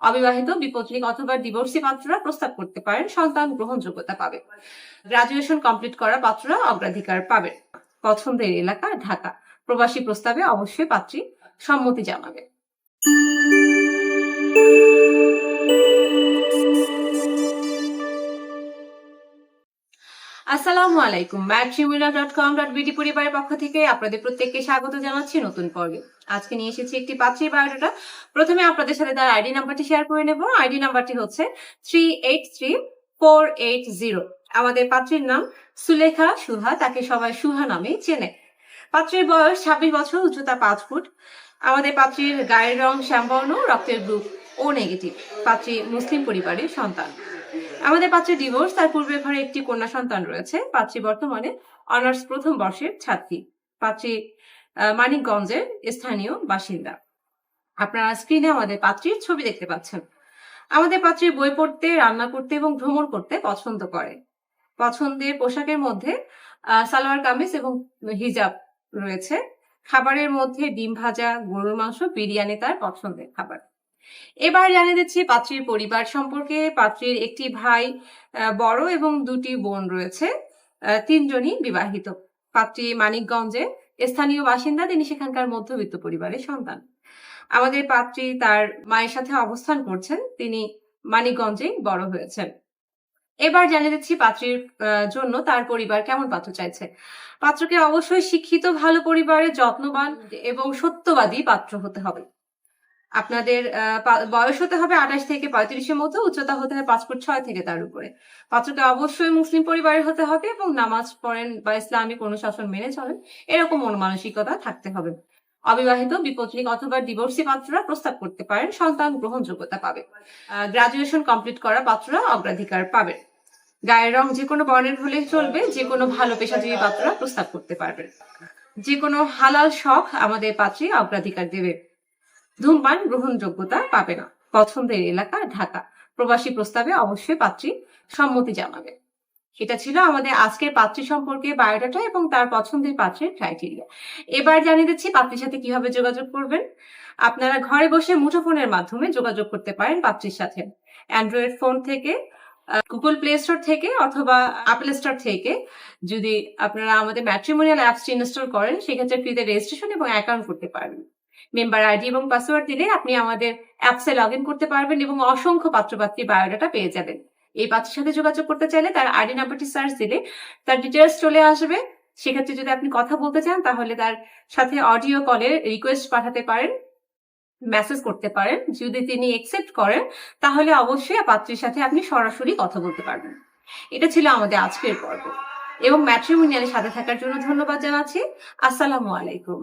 অবিবাহিত, বিপত্নিক অথবা ডিভোর্সি পাত্ররা প্রস্তাব করতে পারেন, সন্তান গ্রহণযোগ্যতা পাবে। গ্রাজুয়েশন কমপ্লিট করা পাত্ররা অগ্রাধিকার পাবে। পছন্দের এলাকা ঢাকা। প্রবাসী প্রস্তাবে অবশ্যই পাত্রী সম্মতি জানাবে। আসসালামু আলাইকুম। matrimonial.com.bd পরিবারের পক্ষ থেকে আপনাদের প্রত্যেককে স্বাগত জানাচ্ছি নতুন পর্বে। আজকে নিয়ে এসেছি একটি পাত্রীর বায়োডাটা। প্রথমে আপনাদের সাথে তার আইডি নাম্বারটি শেয়ার করে নেব। আইডি নাম্বারটি হচ্ছে 383480। আমাদের পাত্রীর নাম সুলেখা সুহা, তাকে সবাই সুহা নামেই চেনে। পাত্রীর বয়স 26 বছর, উচ্চতা 5 ফুট। আমাদের পাত্রীর গায়ের রং শ্যামবর্ণ, রক্তের গ্রুপ ও নেগেটিভ। পাত্রী মুসলিম পরিবারের সন্তান। আমাদের পাত্রীর ডিভোর্স, তার পূর্বের ঘরে একটি কন্যা সন্তান রয়েছে। পাত্রী বর্তমানে অনার্স প্রথম বর্ষের ছাত্রী। পাত্রী মানিকগঞ্জের স্থানীয় বাসিন্দা। আপনারা স্ক্রিনে আমাদের পাত্রীর ছবি দেখতে পাচ্ছেন। আমাদের পাত্রী বই পড়তে, রান্না করতে এবং ভ্রমণ করতে পছন্দ করে। পছন্দের পোশাকের মধ্যে সালোয়ার কামিজ এবং হিজাব রয়েছে। খাবারের মধ্যে ডিম ভাজা, গরুর মাংস, বিরিয়ানি তার পছন্দের খাবার। এবার জানিয়ে দিচ্ছি পাত্রীর পরিবার সম্পর্কে। পাত্রীর একটি ভাই বড় এবং দুটি বোন রয়েছে। তিনজনই বিবাহিত। পাত্রী মানিকগঞ্জে স্থানীয় বাসিন্দা, তিনি সেখানকার মধ্যবিত্ত পরিবারের সন্তান। আমাদের পাত্রী তার মায়ের সাথে অবস্থান করছেন, তিনি মানিকগঞ্জে বড় হয়েছেন। এবার জানিয়ে দিচ্ছি পাত্রীর জন্য তার পরিবার কেমন পাত্র চাইছে। পাত্রকে অবশ্যই শিক্ষিত, ভালো পরিবারের, যত্নবান এবং সত্যবাদী পাত্র হতে হবে। আপনাদের বয়স হতে হবে 28 থেকে 35-এর মধ্যে, উচ্চতা হতে হবে 5 ফুট 6 থেকে তার উপরে। পাত্রকে অবশ্যই মুসলিম পরিবারের হতে হবে এবং নামাজ পড়েন বা ইসলামিক অনুশাসন মেনে চলেন, এরকম মানসিকতা থাকতে হবে। অবিবাহিত, বিপত্নিক অথবা ডিভোর্সি পাত্ররা প্রস্তাব করতে পারেন, সন্তান গ্রহণযোগ্যতা পাবে। গ্রাজুয়েশন কমপ্লিট করা পাত্ররা অগ্রাধিকার পাবে। গায়ের রং যে কোনো বর্ণের হলেই চলবে। যে কোনো ভালো পেশাজীবী পাত্ররা প্রস্তাব করতে পারবেন। যে কোনো হালাল শখ আমাদের পাত্রী অগ্রাধিকার দেবে। ধূমপান গ্রহণযোগ্যতা পাবে না। পছন্দের এলাকা ঢাকা। প্রবাসী প্রস্তাবে অবশ্যই পাত্রী সম্মতি জানাবে। এটা ছিল আমাদের আজকের পাত্রী সম্পর্কে বায়োডাটা এবং তার পছন্দের পাত্রের ক্রাইটেরিয়া। এবার জানিয়ে দিচ্ছি পাত্রীর সাথে কিভাবে যোগাযোগ করবেন। আপনারা ঘরে বসে মুঠোফোনের মাধ্যমে যোগাযোগ করতে পারেন পাত্রীর সাথে। অ্যান্ড্রয়েড ফোন থেকে, গুগল প্লে স্টোর থেকে অথবা অ্যাপল স্টোর থেকে যদি আপনারা আমাদের ম্যাট্রিমোনিয়াল অ্যাপসটি ইনস্টল করেন, সেক্ষেত্রে ফ্রিতে রেজিস্ট্রেশন এবং অ্যাকাউন্ট করতে পারবেন। মেম্বার আইডি এবং পাসওয়ার্ড দিলে আপনি আমাদের অ্যাপসে লগ ইন করতে পারবেন এবং অসংখ্য পাত্রপাত্রী বায়োডাটা পেয়ে যাবেন। এই পাত্রের সাথে যোগাযোগ করতে চাইলে তার আইডি নাম্বারটি সার্চ দিলে তার ডিটেলস চলে আসবে। সেক্ষেত্রে যদি আপনি কথা বলতে চান তাহলে তার সাথে অডিও কলের রিকোয়েস্ট পাঠাতে পারেন, মেসেজ করতে পারেন। যদি তিনি একসেপ্ট করেন তাহলে অবশ্যই পাত্রীর সাথে আপনি সরাসরি কথা বলতে পারবেন। এটা ছিল আমাদের আজকের পর্ব এবং ম্যাট্রিমোনিয়ালের সাথে থাকার জন্য ধন্যবাদ জানাচ্ছি। আসসালামু আলাইকুম।